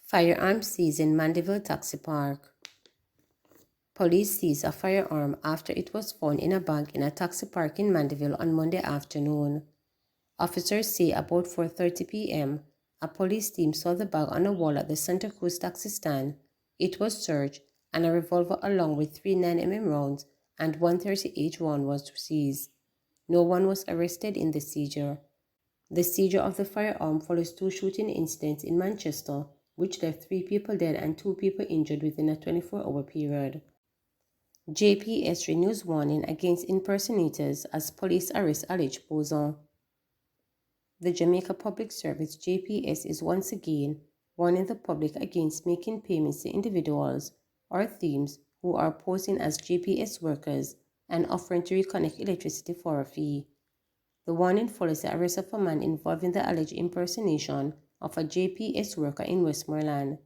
Firearm seized in Mandeville Taxi Park. Police seized a firearm after it was found in a bag in a taxi park in Mandeville on Monday afternoon. Officers say about 4:30 p.m., a police team saw the bag on a wall at the Santa Cruz taxi stand. It was searched, and a revolver along with 3 9mm rounds and 138 round was seized. No one was arrested in the seizure. The seizure of the firearm follows 2 shooting incidents in Manchester, which left 3 people dead and 2 people injured within a 24-hour period. JPS renews warning against impersonators as police arrest alleged poser. The Jamaica Public Service JPS is once again warning the public against making payments to individuals or themes who are posing as JPS workers and offering to reconnect electricity for a fee. The warning follows the arrest of a man involved in the alleged impersonation of a JPS worker in Westmoreland.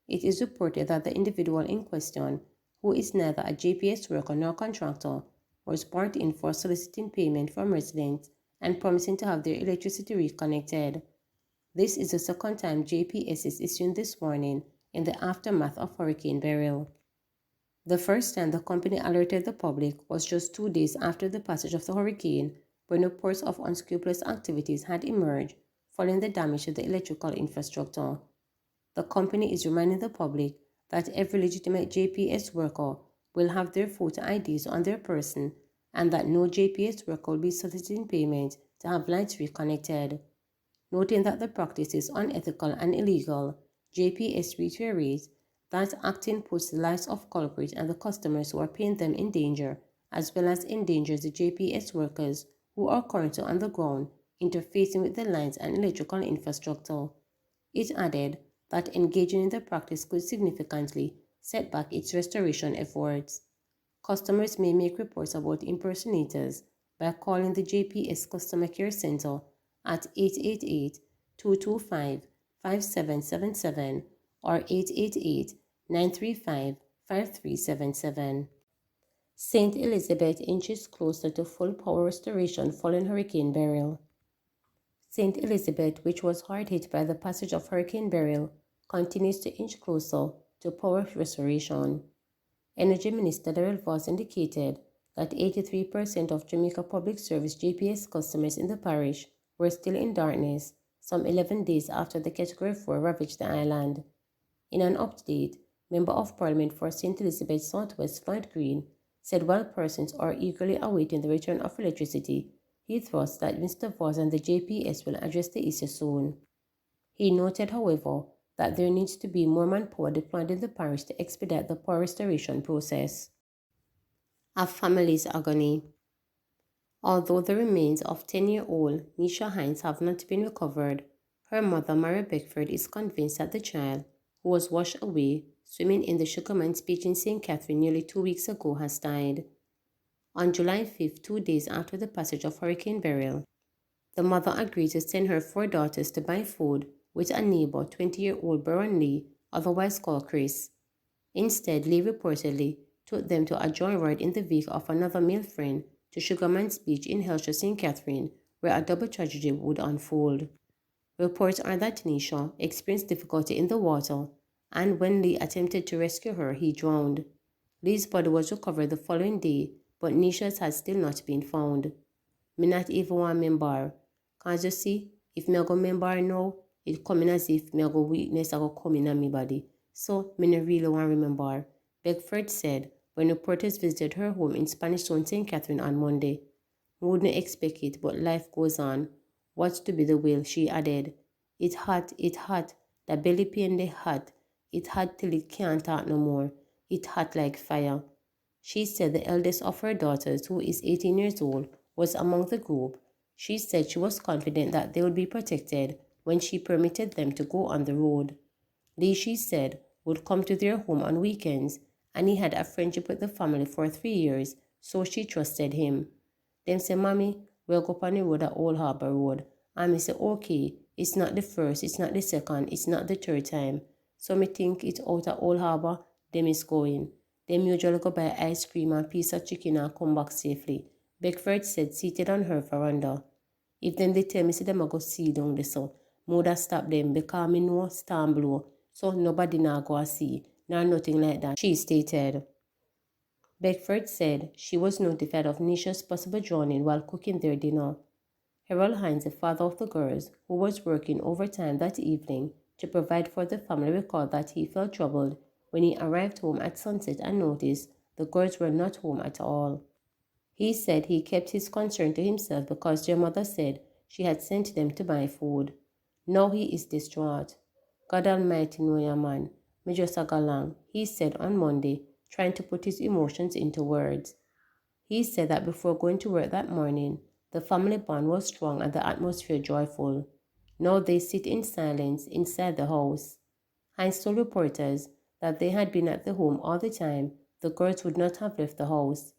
It is reported that the individual in question, who is neither a JPS worker nor contractor, was brought in for soliciting payment from residents and promising to have their electricity reconnected. This is the second time JPS is issuing this warning in the aftermath of Hurricane Beryl. The first time the company alerted the public was just 2 days after the passage of the hurricane, when reports of unscrupulous activities had emerged following the damage to the electrical infrastructure. The company is reminding the public that every legitimate JPS worker will have their photo IDs on their person and that no JPS worker will be soliciting payment to have lights reconnected. Noting that the practice is unethical and illegal, JPS reiterates that acting puts the lives of culprits and the customers who are paying them in danger, as well as endangers the JPS workers who are currently on the ground interfacing with the lines and electrical infrastructure. It added that engaging in the practice could significantly set back its restoration efforts. Customers may make reports about impersonators by calling the JPS Customer Care Center at 888-225-5777 or 888-935-5377. St. Elizabeth inches closer to full power restoration following Hurricane Beryl. St. Elizabeth, which was hard hit by the passage of Hurricane Beryl, continues to inch closer to power restoration. Energy Minister Darrell Voss indicated that 83% of Jamaica Public Service JPS customers in the parish were still in darkness some 11 days after the Category 4 ravaged the island. In an update, Member of Parliament for St. Elizabeth Southwest Floyd Green said while persons are eagerly awaiting the return of electricity, he trusts that Mr. Voss and the JPS will address the issue soon. He noted, however, that there needs to be more manpower deployed in the parish to expedite the power restoration process. A family's agony. Although the remains of 10-year-old Nisha Hines have not been recovered, her mother, Mary Beckford, is convinced that the child, who was washed away swimming in the Sugarman's Beach in St. Catherine nearly 2 weeks ago, has died. On July 5th, 2 days after the passage of Hurricane Beryl, the mother agreed to send her 4 daughters to buy food with a neighbor, 20-year-old Baron Lee, otherwise called Chris. Instead, Lee reportedly took them to a joyride in the vehicle of another male friend to Sugarman's Beach in Helsher, St. Catherine, where a double tragedy would unfold. Reports are that Nisha experienced difficulty in the water, and when Lee attempted to rescue her, he drowned. Lee's body was recovered the following day, but Nisha's has still not been found. Me not even want member. Cause you see, if me go member now, it coming as if me go weakness go come in on me body. So me no really want remember, Beckford said when reporters visited her home in Spanish Town, St. Catherine on Monday. We wouldn't expect it, but life goes on. What's to be the will, she added. It hot, the belly pain they hot. It hot till it can't talk no more. It hot like fire. She said the eldest of her daughters, who is 18 years old, was among the group. She said she was confident that they would be protected when she permitted them to go on the road. Lee, she said, would come to their home on weekends, and he had a friendship with the family for 3 years, so she trusted him. Them say, Mommy, we'll go on the road at Old Harbour Road. And me say, okay, it's not the first, it's not the second, it's not the third time. So me think it's out at Old Harbour, them is going. Them usually go buy ice cream and piece of chicken and come back safely, Beckford said, seated on her veranda. If them they tell me say them a go see down there so, me woulda stop them because me know storm blow, so nobody now go a see, nor nothing like that, she stated. Beckford said she was notified of Nisha's possible drowning while cooking their dinner. Harold Hines, the father of the girls, who was working overtime that evening to provide for the family, recalled that he felt troubled when he arrived home at sunset and noticed the girls were not home at all. He said he kept his concern to himself because their mother said she had sent them to buy food. Now he is distraught. God Almighty know ya man, me just a go along, he said on Monday, trying to put his emotions into words. He said that before going to work that morning, the family bond was strong and the atmosphere joyful. Now they sit in silence inside the house. Hines told reporters that they had been at the home all the time. The girls would not have left the house.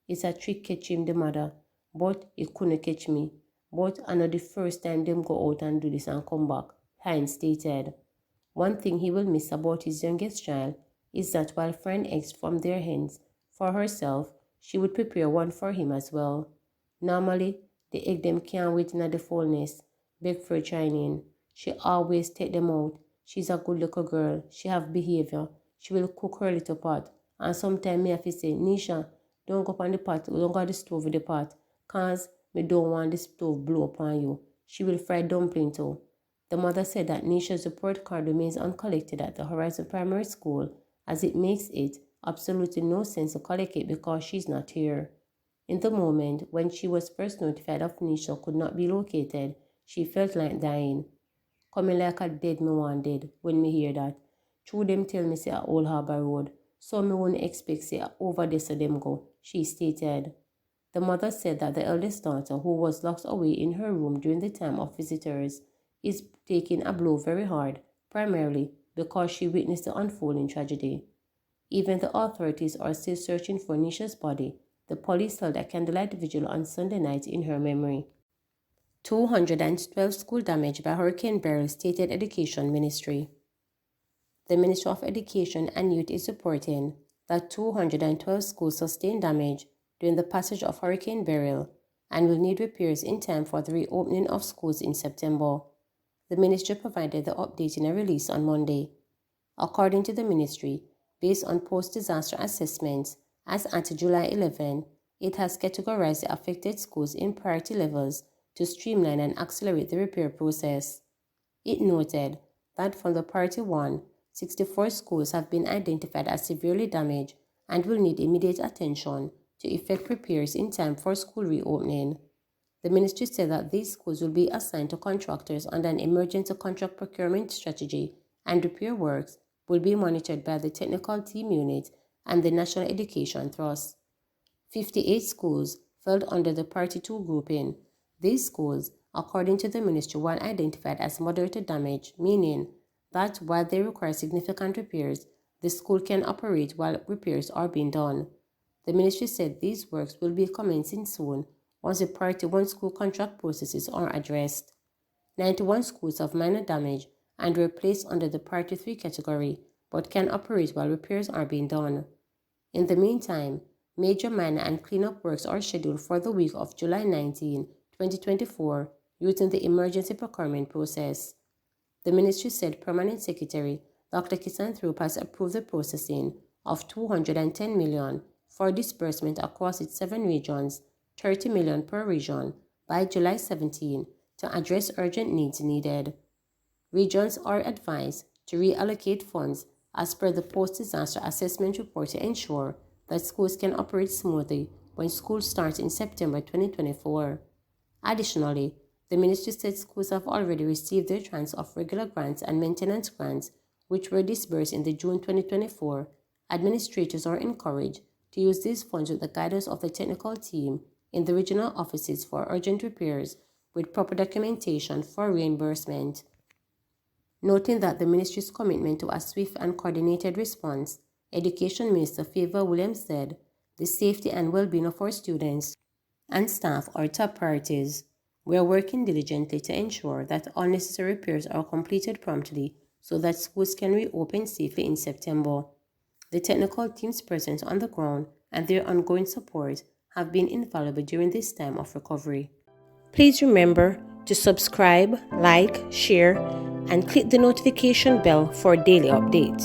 It's a trick catch him, the mother, but it couldn't catch me. But I know the first time them go out and do this and come back, Hines stated. One thing he will miss about his youngest child is that while frying eggs from their hens for herself, she would prepare one for him as well. Normally, the egg them can't wait in the fullness, Beckford chiming in. She always take them out. She's a good little girl. She have behavior. She will cook her little pot. And sometimes me have to say, Nisha, don't go up on the pot, don't go on the stove with the pot, cause me don't want the stove blow upon you. She will fry dumpling too. The mother said that Nisha's report card remains uncollected at the Horizon Primary School, as it makes it absolutely no sense to collect it because she's not here. In the moment when she was first notified of Nisha could not be located, she felt like dying. Coming like a dead me one dead when me hear that. True them tell me say a Old Harbour Road, so me won't expect say over there so them go, she stated. The mother said that the eldest daughter, who was locked away in her room during the time of visitors, is taking a blow very hard, primarily because she witnessed the unfolding tragedy. Even the authorities are still searching for Nisha's body. The police held a candlelight vigil on Sunday night in her memory. 212 school damaged by Hurricane Beryl, stated Education Ministry. The Ministry of Education and Youth is reporting that 212 schools sustained damage during the passage of Hurricane Beryl and will need repairs in time for the reopening of schools in September. The ministry provided the update in a release on Monday. According to the ministry, based on post-disaster assessments, as at July 11, it has categorized the affected schools in priority levels to streamline and accelerate the repair process. It noted that from the Priority 1, 64 schools have been identified as severely damaged and will need immediate attention to effect repairs in time for school reopening. The ministry said that these schools will be assigned to contractors under an emergency contract procurement strategy, and repair works will be monitored by the Technical Team Unit and the National Education Trust. 58 schools fell under the Priority 2 grouping. These schools, according to the ministry, were identified as moderate to damage, meaning that while they require significant repairs, the school can operate while repairs are being done. The ministry said these works will be commencing soon once the Priority 1 school contract processes are addressed. 91 schools have minor damage and were placed under the Priority 3 category, but can operate while repairs are being done. In the meantime, major minor and cleanup works are scheduled for the week of July 19, 2024, using the emergency procurement process. The ministry said Permanent Secretary Dr. Kisan has approved the processing of $210 million for disbursement across its 7 regions, $30 million per region, by July 17 to address urgent needs needed. Regions are advised to reallocate funds as per the post-disaster assessment report to ensure that schools can operate smoothly when school starts in September 2024. Additionally, the ministry said schools have already received their tranche of regular grants and maintenance grants, which were disbursed in the June 2024. Administrators are encouraged to use these funds with the guidance of the technical team in the regional offices for urgent repairs with proper documentation for reimbursement. Noting that the ministry's commitment to a swift and coordinated response, Education Minister Favor Williams said, "The safety and well-being of our students and staff are top priorities. We are working diligently to ensure that all necessary repairs are completed promptly so that schools can reopen safely in September." The technical team's presence on the ground and their ongoing support have been invaluable during this time of recovery. Please remember to subscribe, like, share, and click the notification bell for daily updates.